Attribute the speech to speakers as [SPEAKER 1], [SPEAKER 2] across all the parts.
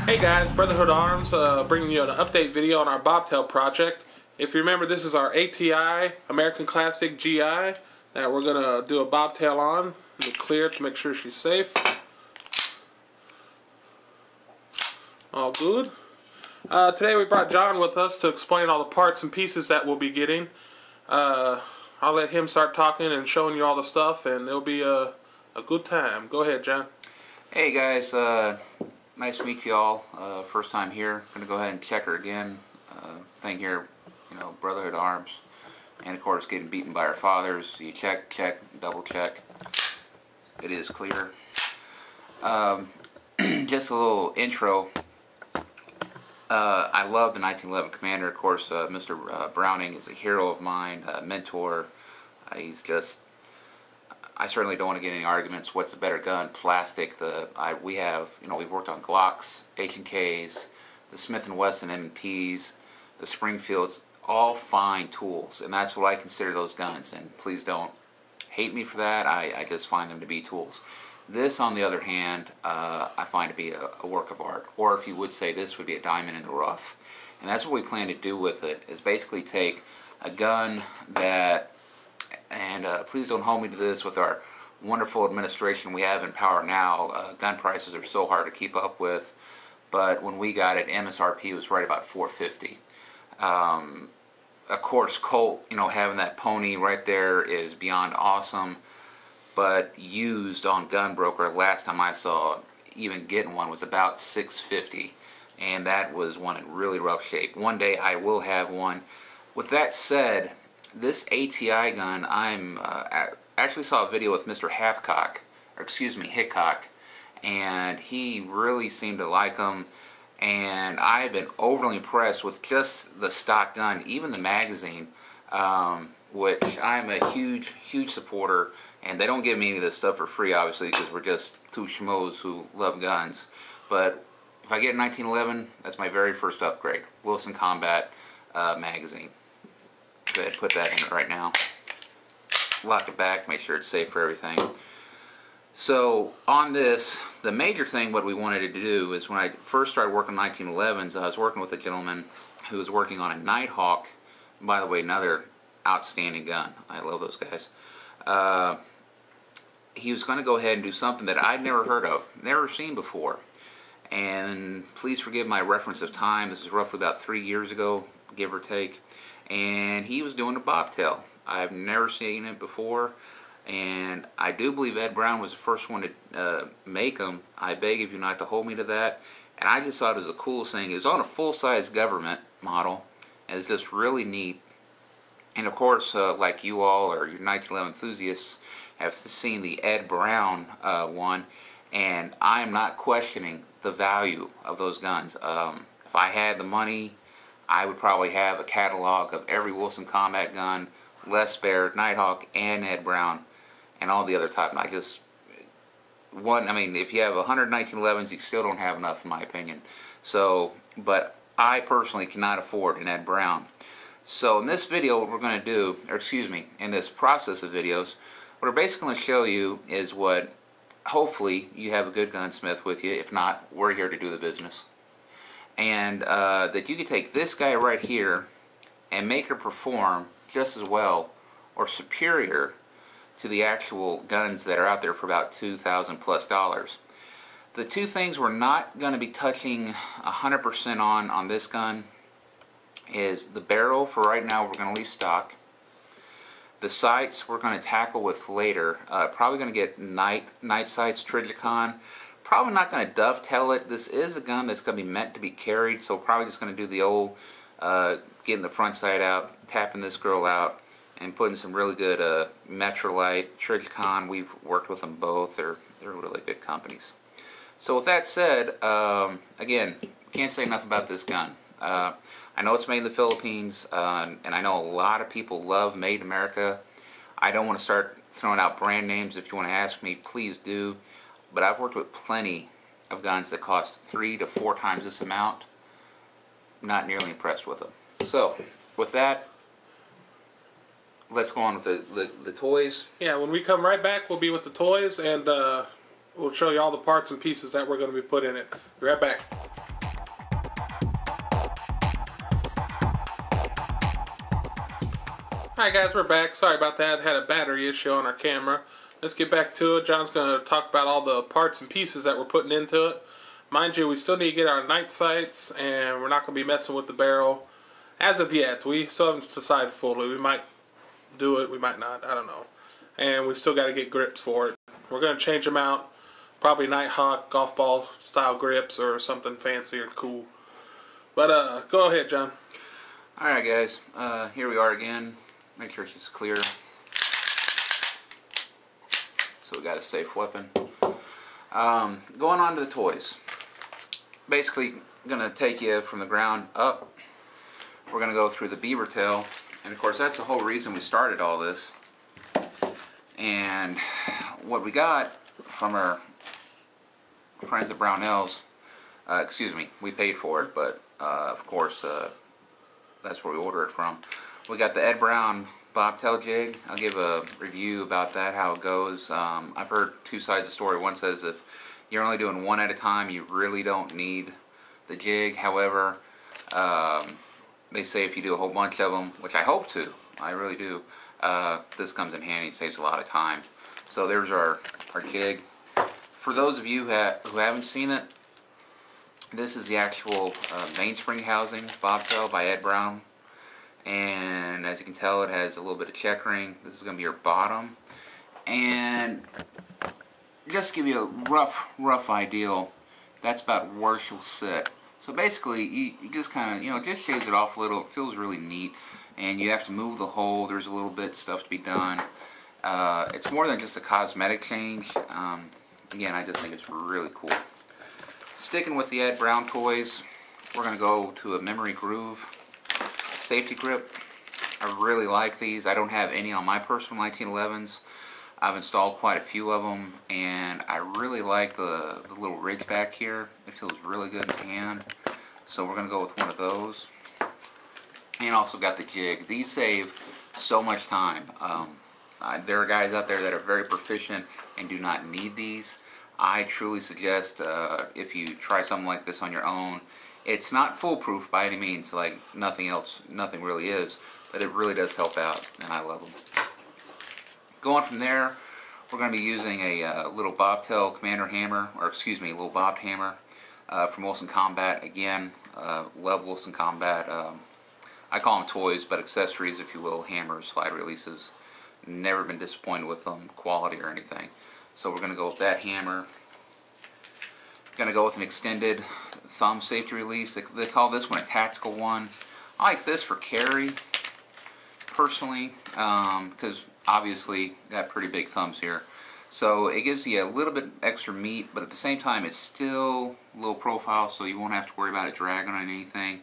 [SPEAKER 1] Hey guys, Brotherhood Arms bringing you an update video on our Bobtail project. If you remember, this is our ATI American Classic GI that we're going to do a bobtail on. We'll clear it to make sure she's safe. All good. Today we brought John with us to explain all the parts and pieces that we'll be getting. I'll let him start talking and showing you all the stuff, and it'll be a good time. Go ahead, John.
[SPEAKER 2] Hey guys, nice to meet you all. First time here. Gonna go ahead and check her again. Thing here, Brotherhood Arms, and of course getting beaten by our fathers. You check, double check. It is clear. Just a little intro. I love the 1911 Commander. Of course, Mr. Browning is a hero of mine, a mentor. He's just. I certainly don't want to get any arguments. What's a better gun? Plastic. We have, we've worked on Glocks, H&Ks, the Smith & Wesson M&Ps, the Springfields, all fine tools, and that's what I consider those guns. And please don't hate me for that. I just find them to be tools. This, on the other hand, I find to be a work of art, or if you would say, this would be a diamond in the rough. And that's what we plan to do with it, is basically take a gun that. And please don't hold me to this. With our wonderful administration we have in power now, gun prices are so hard to keep up with. But when we got it, MSRP was right about $450. Of course, Colt, having that pony right there is beyond awesome. But used on Gunbroker, last time I saw, even getting one was about $650, and that was one in really rough shape. One day I will have one. With that said, this ATI gun, actually saw a video with Mr. Hickok, and he really seemed to like them, and I've been overly impressed with just the stock gun, even the magazine, which I'm a huge supporter, and they don't give me any of this stuff for free, obviously, because we're just two schmoes who love guns. But if I get a 1911, that's my very first upgrade, Wilson Combat magazine. Go ahead and put that in it right now. Lock it back, make sure it's safe for everything. So on this, the major thing what we wanted to do is when I first started working 1911s, I was working with a gentleman who was working on a Nighthawk. By the way, another outstanding gun. I love those guys. He was going to go ahead and do something that I'd never heard of, never seen before. And please forgive my reference of time. This is roughly about 3 years ago, give or take. And he was doing a bobtail. I've never seen it before, and I do believe Ed Brown was the first one to make them. I beg of you not to hold me to that. And I just thought it was the coolest thing. It was on a full-size government model, and it's just really neat. And of course, like you all or your 1911 enthusiasts have seen the Ed Brown one, and I'm not questioning the value of those guns. If I had the money, I would probably have a catalog of every Wilson Combat gun, Les Baird, Nighthawk, and Ed Brown, and all the other type. If you have 100 1911s, you still don't have enough, in my opinion. So, but I personally cannot afford an Ed Brown. So in this video, what we're going to do, in this process of videos, what we're basically going to show you is what, hopefully, you have a good gunsmith with you. If not, we're here to do the business. And that you could take this guy right here and make her perform just as well or superior to the actual guns that are out there for about $2,000 plus. The two things we're not going to be touching 100% on this gun is the barrel. For right now, we're going to leave stock. The sights we're going to tackle with later. Probably going to get night sights, Trijicon. Probably not going to dovetail it. This is a gun that's going to be meant to be carried, so probably just going to do the old getting the front sight out, tapping this girl out, and putting some really good Metrolite, Trijicon. We've worked with them both. They're really good companies. So with that said, again, can't say enough about this gun. I know it's made in the Philippines, and I know a lot of people love Made in America. I don't want to start throwing out brand names. If you want to ask me, please do. But I've worked with plenty of guns that cost 3 to 4 times this amount. Not nearly impressed with them. So, with that, let's go on with the toys.
[SPEAKER 1] Yeah, when we come right back, we'll be with the toys, and we'll show you all the parts and pieces that we're going to be put in it. Be right back. Alright guys, we're back. Sorry about that. Had a battery issue on our camera. Let's get back to it. John's going to talk about all the parts and pieces that we're putting into it. Mind you, we still need to get our night sights, and we're not going to be messing with the barrel as of yet. We still haven't decided fully. We might do it, we might not. I don't know. And we still got to get grips for it. We're going to change them out. Probably Nighthawk golf ball style grips or something fancy or cool. But go ahead, John.
[SPEAKER 2] Alright guys, here we are again. Make sure she's clear. So we got a safe weapon. Going on to the toys. Basically, gonna take you from the ground up. We're gonna go through the beaver tail, and of course that's the whole reason we started all this. And what we got from our friends at Brownells, excuse me, we paid for it, but of course that's where we ordered it from. We got the Ed Brown Bobtail jig. I'll give a review about that, how it goes. I've heard two sides of the story. One says if you're only doing one at a time, you really don't need the jig. However, they say if you do a whole bunch of them, which I hope to, I really do, this comes in handy, saves a lot of time. So there's our jig. For those of you who haven't seen it, this is the actual mainspring housing Bobtail by Ed Brown. And as you can tell, it has a little bit of checkering. This is going to be your bottom. And just to give you a rough idea, that's about where she'll sit. So basically, you just kind of, it just shaves it off a little. It feels really neat. And you have to move the hole. There's a little bit stuff to be done. It's more than just a cosmetic change. Again, I just think it's really cool. Sticking with the Ed Brown toys, we're going to go to a Memory Groove safety grip. I really like these. I don't have any on my personal 1911s. I've installed quite a few of them, and I really like the little ridge back here. It feels really good in the hand. So we're going to go with one of those. And also got the jig. These save so much time. There are guys out there that are very proficient and do not need these. I truly suggest if you try something like this on your own, it's not foolproof by any means, like nothing really is, but it really does help out, and I love them. Going from there, we're going to be using a little Bobtail Commander hammer, or excuse me, a little bobbed hammer from Wilson Combat. Again, love Wilson Combat. I call them toys, but accessories, if you will, hammers, slide releases. Never been disappointed with them, quality or anything. So we're going to go with that hammer. Going to go with an extended thumb safety release. They call this one a tactical one. I like this for carry, personally, because obviously got pretty big thumbs here. So it gives you a little bit extra meat, but at the same time it's still low profile, so you won't have to worry about it dragging on anything.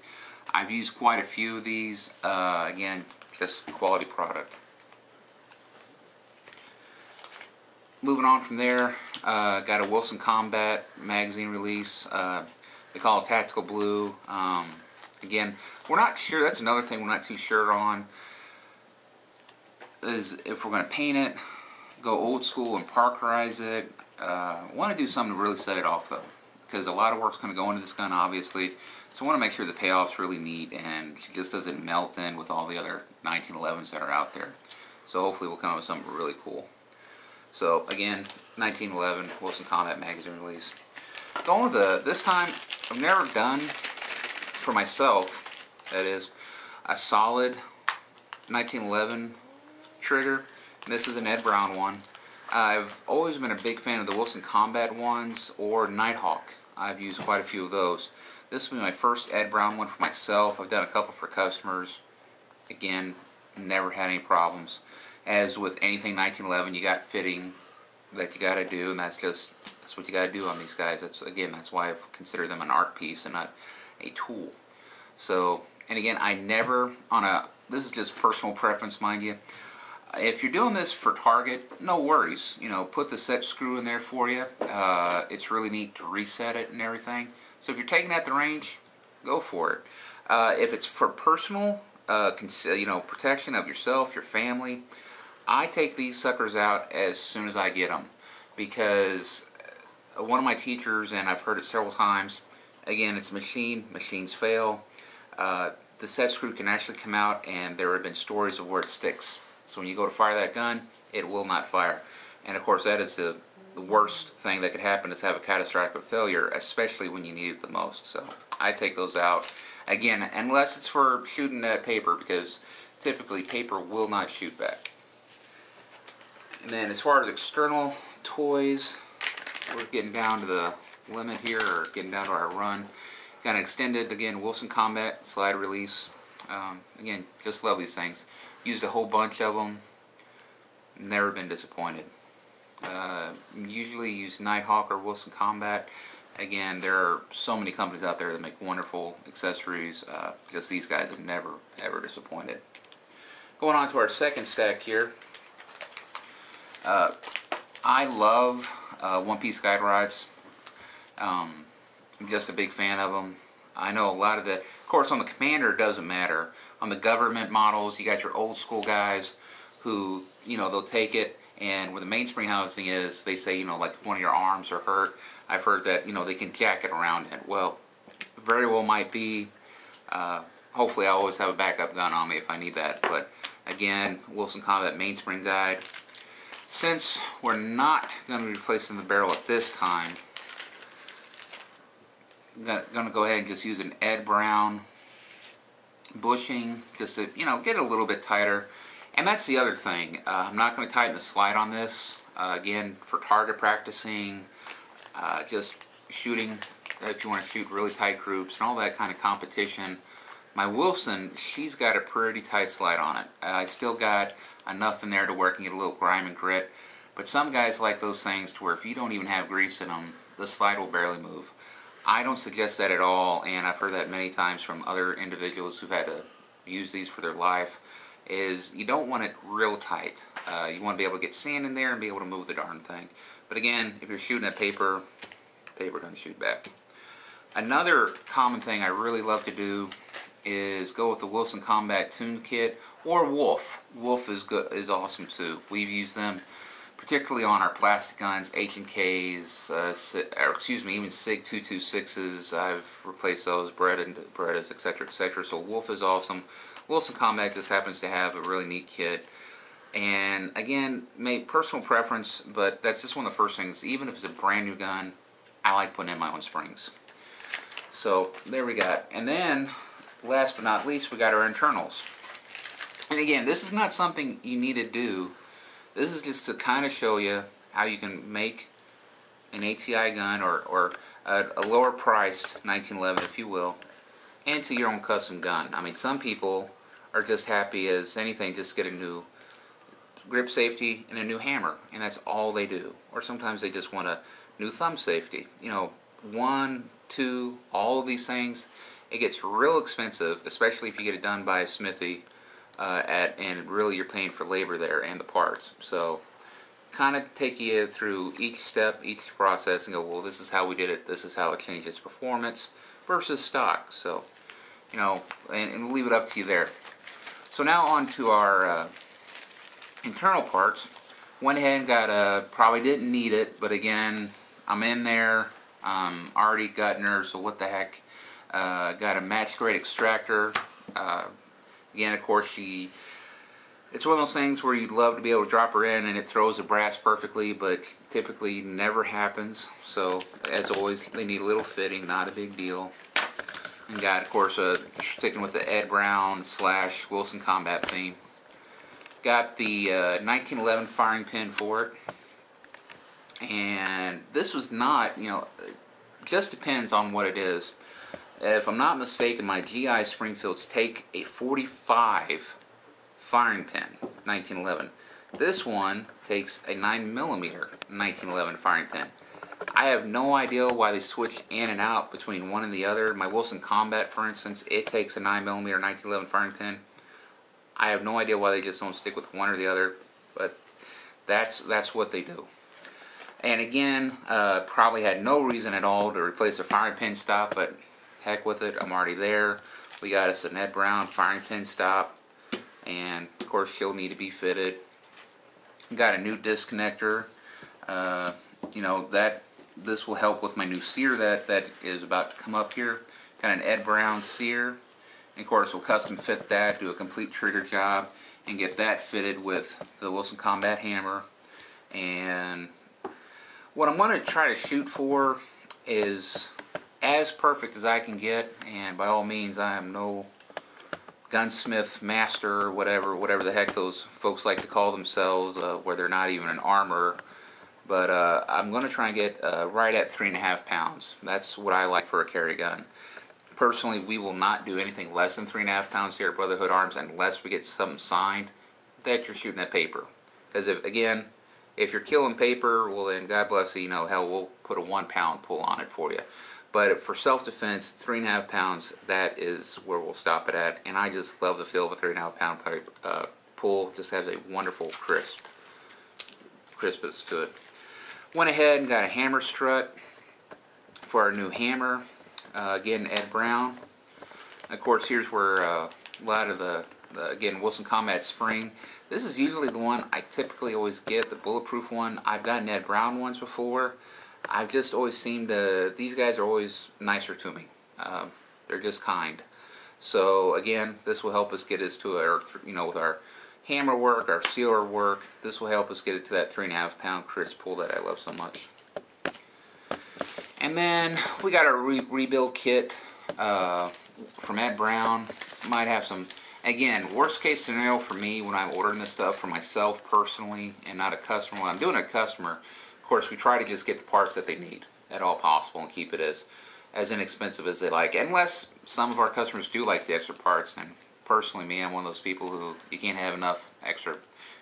[SPEAKER 2] I've used quite a few of these. Again, just quality product. Moving on from there, got a Wilson Combat magazine release. They call it Tactical Blue. Again, we're not sure. That's another thing we're not too sure on. Is if we're going to paint it, go old school and parkerize it. Want to do something to really set it off though, because a lot of work's going to go into this gun, obviously. So I want to make sure the payoff's really neat and it just doesn't melt in with all the other 1911s that are out there. So hopefully we'll come up with something really cool. So again, 1911 Wilson Combat magazine release. Going with this time, I've never done, for myself, that is, a solid 1911 trigger. And this is an Ed Brown one. I've always been a big fan of the Wilson Combat ones or Nighthawk. I've used quite a few of those. This will be my first Ed Brown one for myself. I've done a couple for customers. Again, never had any problems. As with anything 1911, you got fitting that you got to do, and that's what you got to do on these guys. That's why I consider them an art piece and not a tool. So, and again, I never this is just personal preference, mind you. If you're doing this for target, no worries. Put the set screw in there for you. It's really neat to reset it and everything. So if you're taking at the range, go for it. If it's for personal, protection of yourself, your family, I take these suckers out as soon as I get them, because one of my teachers, and I've heard it several times, again, it's a machine, machines fail. the set screw can actually come out, and there have been stories of where it sticks. So when you go to fire that gun, it will not fire. And of course, that is the worst thing that could happen, is have a catastrophic failure, especially when you need it the most. So I take those out. Again, unless it's for shooting at paper, because typically paper will not shoot back. And then as far as external toys, we're getting down to the limit here, or getting down to our run. Got an extended, again, Wilson Combat slide release. Again, just love these things. Used a whole bunch of them. Never been disappointed. Usually use Nighthawk or Wilson Combat. Again, there are so many companies out there that make wonderful accessories. Just these guys have never, ever disappointed. Going on to our second stack here. I love one-piece guide rods. I'm just a big fan of them. I know a lot of the, of course on the Commander it doesn't matter. On the government models, you got your old school guys who, you know, they'll take it, and where the mainspring housing is, they say, you know, like if one of your arms are hurt, I've heard that, you know, they can jack it around it. Well, very well might be. Hopefully I always have a backup gun on me if I need that. But again, Wilson Combat mainspring guide. Since we're not going to be replacing the barrel at this time, I'm going to go ahead and just use an Ed Brown bushing just to, you know, get it a little bit tighter. And that's the other thing. I'm not going to tighten the slide on this. Again, for target practicing, just shooting, if you want to shoot really tight groups and all that kind of competition. My Wilson, she's got a pretty tight slide on it. I still got enough in there to where I can get a little grime and grit. But some guys like those things to where if you don't even have grease in them, the slide will barely move. I don't suggest that at all, and I've heard that many times from other individuals who've had to use these for their life, is you don't want it real tight. You want to be able to get sand in there and be able to move the darn thing. But again, if you're shooting at paper, paper doesn't shoot back. Another common thing I really love to do is go with the Wilson Combat Tune Kit or Wolf. Wolf is good, is awesome too. We've used them particularly on our plastic guns, H&Ks, or excuse me, even SIG 226s. I've replaced those, Berettas, etc., etc. So Wolf is awesome. Wilson Combat just happens to have a really neat kit. And again, personal preference, but that's just one of the first things. Even if it's a brand new gun, I like putting in my own springs. So there we got. And then, last but not least, we got our internals. And again, this is not something you need to do. This is just to kind of show you how you can make an ATI gun or a lower priced 1911, if you will, into your own custom gun. I mean, some people are just happy as anything, just get a new grip safety and a new hammer, and that's all they do. Or sometimes they just want a new thumb safety. You know, 1, 2, all of these things. It gets real expensive, especially if you get it done by a smithy, and really you're paying for labor there and the parts. So kind of take you through each step, each process, and go, well, this is how we did it, this is how it changes performance versus stock. So, you know, and we'll leave it up to you there. So now on to our internal parts. Went ahead and got probably didn't need it, but again, I'm in there, already got nerves, so what the heck. Got a match grade extractor. Again, of course, it's one of those things where you'd love to be able to drop her in and it throws the brass perfectly, but typically never happens. So, as always, they need a little fitting, not a big deal. And got, of course, sticking with the Ed Brown / Wilson Combat theme. Got the 1911 firing pin for it. And this was not, you know, just depends on what it is. If I'm not mistaken, my GI Springfields take a 45 firing pin, 1911. This one takes a 9mm 1911 firing pin. I have no idea why they switch in and out between one and the other. My Wilson Combat, for instance, it takes a 9mm 1911 firing pin. I have no idea why they just don't stick with one or the other, but that's what they do. And again, probably had no reason at all to replace a firing pin stop, but heck with it, I'm already there. We got us an Ed Brown firing pin stop, and of course she'll need to be fitted. Got a new disconnector. You know, this will help with my new sear that is about to come up here. Got an Ed Brown sear, And of course, we'll custom fit that, do a complete trigger job, and get that fitted with the Wilson Combat Hammer. And what I'm going to try to shoot for is as perfect as I can get, and by all means, I am no gunsmith master or whatever the heck those folks like to call themselves, where they're not even an armorer. But I'm going to try and get right at 3.5 pounds. That's what I like for a carry gun. Personally, we will not do anything less than 3.5 pounds here at Brotherhood Arms unless we get something signed that you're shooting at paper. Because if you're killing paper, well then God bless you, hell, we'll put a 1 pound pull on it for you. But for self-defense, 3.5 pounds, that is where we'll stop it at. And I just love the feel of a 3.5 pound pull. Just has a wonderful crispness to it. Went ahead and got a hammer strut for our new hammer. Again, Ed Brown. Of course, here's where a lot of the again, Wilson Combat Spring. This is usually the one I typically always get, the bulletproof one. I've gotten Ed Brown ones before. I've just always seemed to, these guys are always nicer to me. They're just kind. So again, this will help us get us to our, with our hammer work, our sealer work. This will help us get it to that 3.5 pound crisp pull that I love so much. And then we got our rebuild kit from Ed Brown. Might have some, again, worst case scenario for me when I'm ordering this stuff for myself personally and not a customer. When I'm doing a customer, of course, we try to just get the parts that they need at all possible and keep it as inexpensive as they like. Unless some of our customers do like the extra parts, and personally, me, I'm one of those people who you can't have enough extra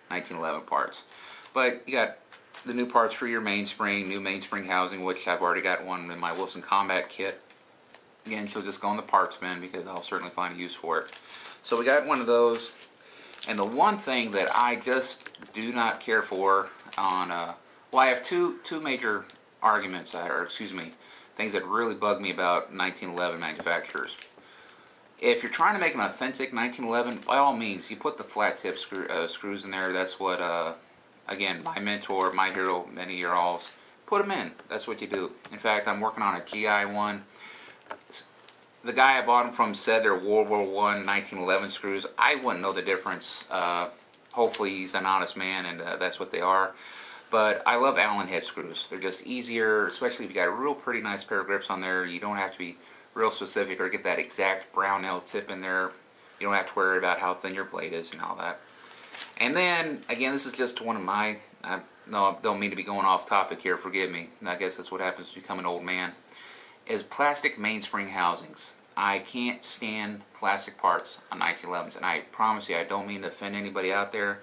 [SPEAKER 2] 1911 parts. But you got the new parts for your mainspring, new mainspring housing, which I've already got one in my Wilson Combat kit. Again, she'll just go in the parts bin because I'll certainly find a use for it. So we got one of those. And the one thing that I just do not care for on, well, I have two major arguments, things that really bug me about 1911 manufacturers. If you're trying to make an authentic 1911, by all means, you put the flat tip screws in there. That's what, again, my mentor, my hero, many of your alls, put them in. That's what you do. In fact, I'm working on a GI one. The guy I bought them from said they're World War I 1911 screws. I wouldn't know the difference. Hopefully he's an honest man, and that's what they are. But I love Allen head screws. They're just easier, especially if you got a real pretty nice pair of grips on there. You don't have to be real specific or get that exact Brownell tip in there. You don't have to worry about how thin your blade is and all that. And then, again, this is just one of my, no, I don't mean to be going off topic here, forgive me. I guess that's what happens to become an old man. Is plastic mainspring housings. I can't stand plastic parts on 1911s, and I promise you, I don't mean to offend anybody out there.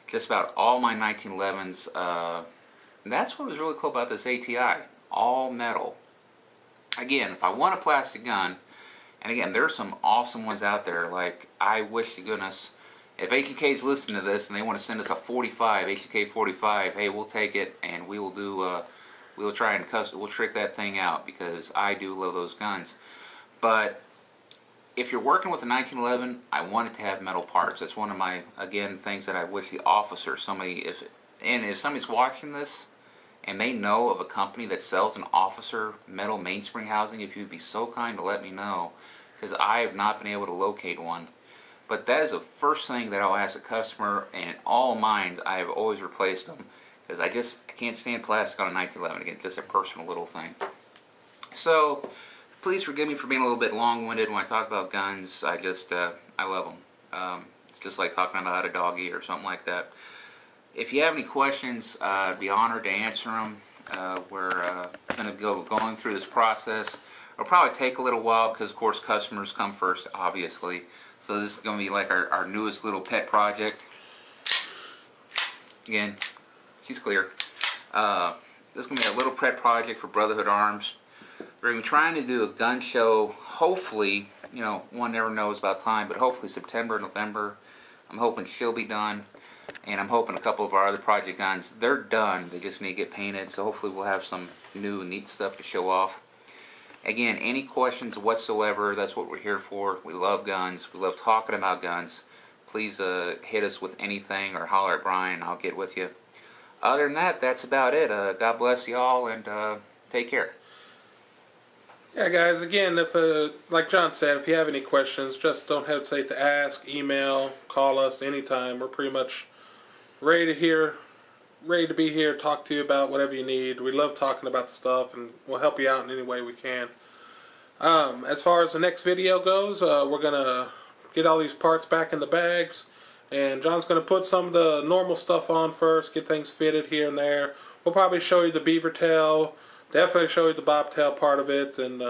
[SPEAKER 2] Just about all my 1911s, that's what was really cool about this ATI. All metal. Again, if I want a plastic gun, and again, there's some awesome ones out there, like, I wish to goodness, if HEK's listening to this and they want to send us a 45, HEK 45, hey, we'll take it, and we will do, we'll try and we'll trick that thing out, because I do love those guns. But if you're working with a 1911, I want it to have metal parts. That's one of my, again, things that I wish the officer, if somebody's watching this and they know of a company that sells an officer metal mainspring housing, if you'd be so kind to let me know, because I have not been able to locate one. But that is the first thing that I'll ask a customer, and in all mines, I have always replaced them, because I can't stand plastic on a 1911. Again, just a personal little thing. So, please forgive me for being a little bit long-winded when I talk about guns. I love them. It's just like talking about a doggy or something like that. If you have any questions, I'd be honored to answer them. We're going to going through this process. It'll probably take a little while because, of course, customers come first, obviously. So this is going to be like our newest little pet project. Again, she's clear. This is going to be a little pet project for Brotherhood Arms. We're going to be trying to do a gun show, hopefully, one never knows about time, but hopefully September, November. I'm hoping she'll be done, and I'm hoping a couple of our other project guns, they're done. They just need to get painted, so hopefully we'll have some new, neat stuff to show off. Again, any questions whatsoever, that's what we're here for. We love guns. We love talking about guns. Please hit us with anything or holler at Brian, and I'll get with you. Other than that, that's about it. God bless y'all, and take care.
[SPEAKER 1] Yeah, guys, again, if like John said, if you have any questions, just don't hesitate to ask, email, call us anytime. We're pretty much ready to be here, talk to you about whatever you need. We love talking about the stuff, and we'll help you out in any way we can. As far as the next video goes, we're going to get all these parts back in the bags, and John's going to put some of the normal stuff on first, get things fitted here and there. We'll probably show you the beaver tail, definitely show you the bobtail part of it, and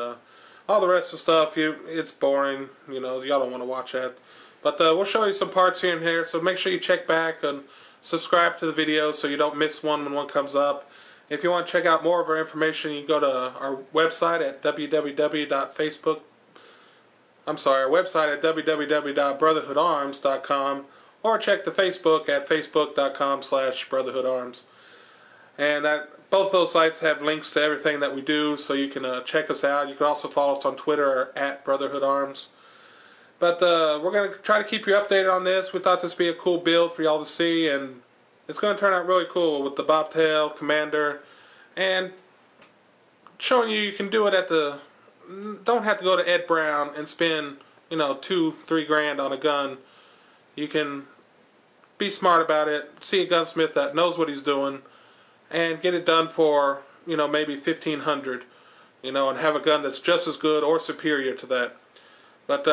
[SPEAKER 1] all the rest of the stuff. It's boring, y'all don't want to watch that. But we'll show you some parts here and here, so make sure you check back and subscribe to the video so you don't miss one when one comes up. If you want to check out more of our information, you can go to our website at www.brotherhoodarms.com, or check the Facebook at facebook.com/brotherhoodarms. And both those sites have links to everything that we do, so you can check us out. You can also follow us on Twitter at BrotherhoodArms. But we're going to try to keep you updated on this. We thought this would be a cool build for y'all to see, and it's going to turn out really cool with the Bobtail, Commander, and showing you can do it at the... Don't have to go to Ed Brown and spend, $2-3 grand on a gun. You can be smart about it, see a gunsmith that knows what he's doing, and get it done for, maybe $1,500, and have a gun that's just as good or superior to that. But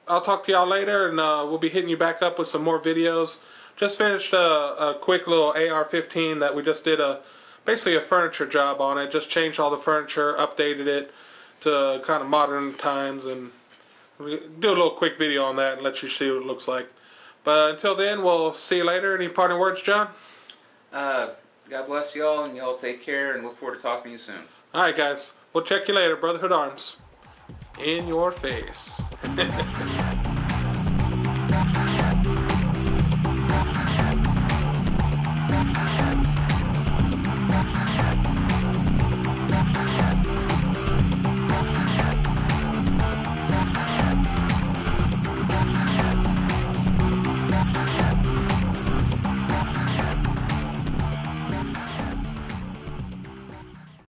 [SPEAKER 1] I'll talk to y'all later, and we'll be hitting you back up with some more videos. Just finished a quick little AR-15 that we just did basically a furniture job on it. Just changed all the furniture, updated it to kind of modern times, and we'll do a little quick video on that and let you see what it looks like. But until then, we'll see you later. Any parting words, John?
[SPEAKER 2] God bless y'all, and y'all take care, and look forward to talking to you soon.
[SPEAKER 1] Alright, guys. We'll check you later. Brotherhood Arms. In your face.